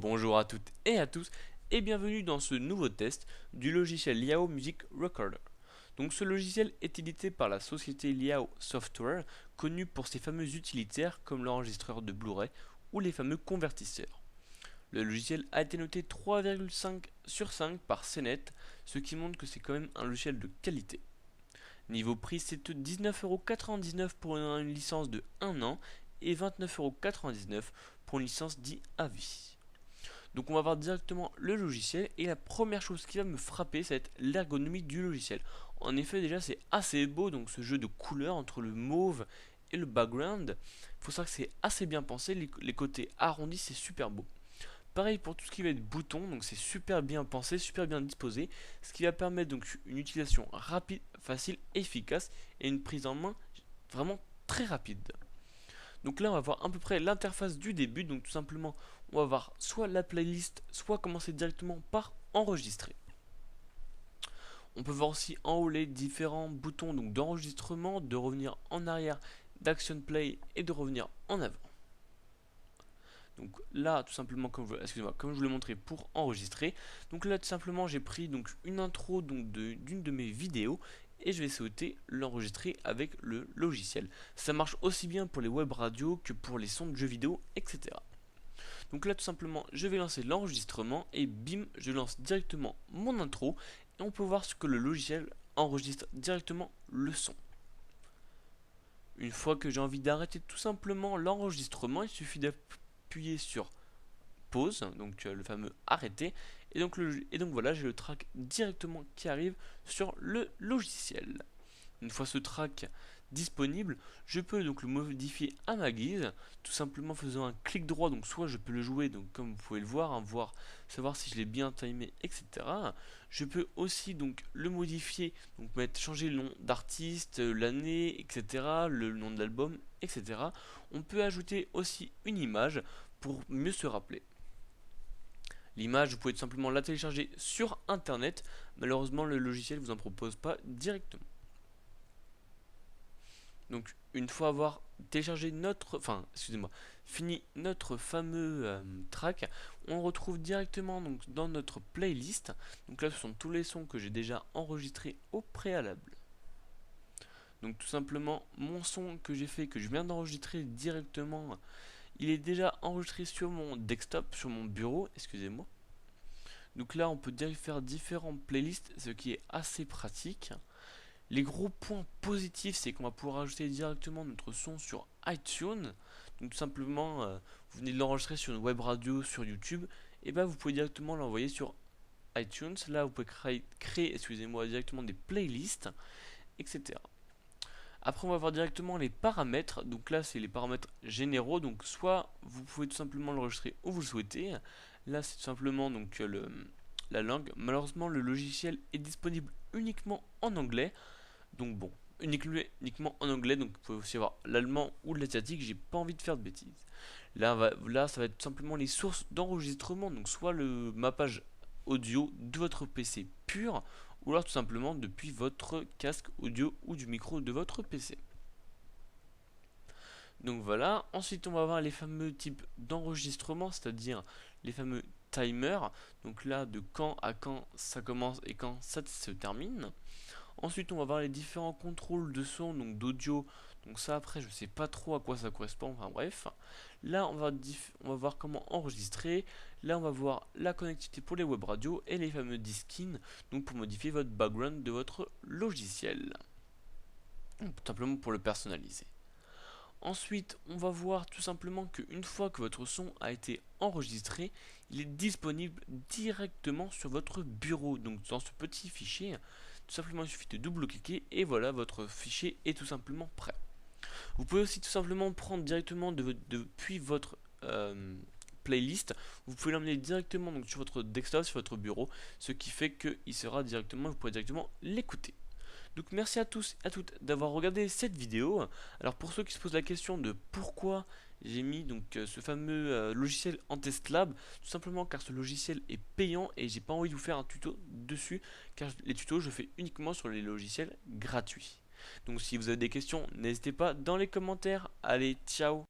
Bonjour à toutes et à tous et bienvenue dans ce nouveau test du logiciel Liao Music Recorder. Donc ce logiciel est édité par la société Liao Software, connue pour ses fameux utilitaires comme l'enregistreur de Blu-ray ou les fameux convertisseurs. Le logiciel a été noté 3,5 sur 5 par CNET, ce qui montre que c'est quand même un logiciel de qualité. Niveau prix, c'est 19,99€ pour une licence de 1 an et 29,99€ pour une licence dit à vie. Donc on va voir directement le logiciel et la première chose qui va me frapper, ça va être l'ergonomie du logiciel. En effet, déjà c'est assez beau, donc ce jeu de couleurs entre le mauve et le background. Il faut savoir que c'est assez bien pensé, les côtés arrondis c'est super beau. Pareil pour tout ce qui va être bouton, donc c'est super bien pensé, super bien disposé, ce qui va permettre donc une utilisation rapide, facile, efficace et une prise en main vraiment très rapide. Donc là on va voir à peu près l'interface du début, donc tout simplement on va voir soit la playlist, soit commencer directement par enregistrer. On peut voir aussi en haut les différents boutons donc d'enregistrement, de revenir en arrière, d'action play et de revenir en avant. Donc là tout simplement comme je vous l'ai montré pour enregistrer. Donc là tout simplement j'ai pris donc une intro donc d'une de mes vidéos et je vais souhaiter l'enregistrer avec le logiciel. Ça marche aussi bien pour les web radios que pour les sons de jeux vidéo, etc. Donc là tout simplement je vais lancer l'enregistrement et bim, je lance directement mon intro et on peut voir ce que le logiciel enregistre directement le son. Une fois que j'ai envie d'arrêter tout simplement l'enregistrement, il suffit d'appuyer sur pause, donc le fameux arrêter, et donc voilà, j'ai le track directement qui arrive sur le logiciel. Une fois ce track disponible, je peux donc le modifier à ma guise, tout simplement en faisant un clic droit, donc soit je peux le jouer, donc comme vous pouvez le voir, hein, savoir si je l'ai bien timé, etc. Je peux aussi donc le modifier, donc changer le nom d'artiste, l'année, etc., le nom de l'album, etc. On peut ajouter aussi une image pour mieux se rappeler. L'image, vous pouvez tout simplement la télécharger sur internet, malheureusement le logiciel ne vous en propose pas directement. Donc une fois avoir téléchargé fini notre fameux track, on retrouve directement donc dans notre playlist. Donc là ce sont tous les sons que j'ai déjà enregistrés au préalable. Donc tout simplement mon son que j'ai fait, que je viens d'enregistrer directement, il est déjà enregistré sur mon desktop, sur mon bureau, excusez-moi. Donc là on peut faire différentes playlists, ce qui est assez pratique. Les gros points positifs, c'est qu'on va pouvoir ajouter directement notre son sur iTunes. Donc tout simplement, vous venez de l'enregistrer sur une web radio, sur YouTube, et vous pouvez directement l'envoyer sur iTunes. Là, vous pouvez créer directement des playlists, etc. Après, on va voir directement les paramètres. Donc là, c'est les paramètres généraux. Donc soit vous pouvez tout simplement l'enregistrer où vous le souhaitez. Là, c'est tout simplement donc la langue. Malheureusement, le logiciel est disponible uniquement en anglais. Donc bon, uniquement en anglais, donc vous pouvez aussi avoir l'allemand ou l'asiatique, j'ai pas envie de faire de bêtises. Là, ça va être tout simplement les sources d'enregistrement, donc soit le mappage audio de votre PC pur, ou alors tout simplement depuis votre casque audio ou du micro de votre PC. Donc voilà, ensuite on va avoir les fameux types d'enregistrement, c'est-à-dire les fameux timers, donc là de quand à quand ça commence et quand ça se termine. Ensuite, on va voir les différents contrôles de son, donc d'audio. Donc ça, après, je sais pas trop à quoi ça correspond. Enfin bref. Là, on va voir comment enregistrer. Là, on va voir la connectivité pour les web radios et les fameux diskins, donc pour modifier votre background de votre logiciel. Donc, tout simplement pour le personnaliser. Ensuite, on va voir tout simplement qu'une fois que votre son a été enregistré, il est disponible directement sur votre bureau. Donc dans ce petit fichier, tout simplement il suffit de double-cliquer et voilà, votre fichier est tout simplement prêt. Vous pouvez aussi tout simplement prendre directement depuis votre playlist, vous pouvez l'emmener directement donc, sur votre desktop, sur votre bureau, ce qui fait qu'il sera directement, vous pourrez directement l'écouter. Donc merci à tous et à toutes d'avoir regardé cette vidéo. Alors pour ceux qui se posent la question de pourquoi j'ai mis donc ce fameux logiciel en test lab, tout simplement car ce logiciel est payant et j'ai pas envie de vous faire un tuto dessus, car les tutos je fais uniquement sur les logiciels gratuits. Donc si vous avez des questions, n'hésitez pas dans les commentaires. Allez, ciao!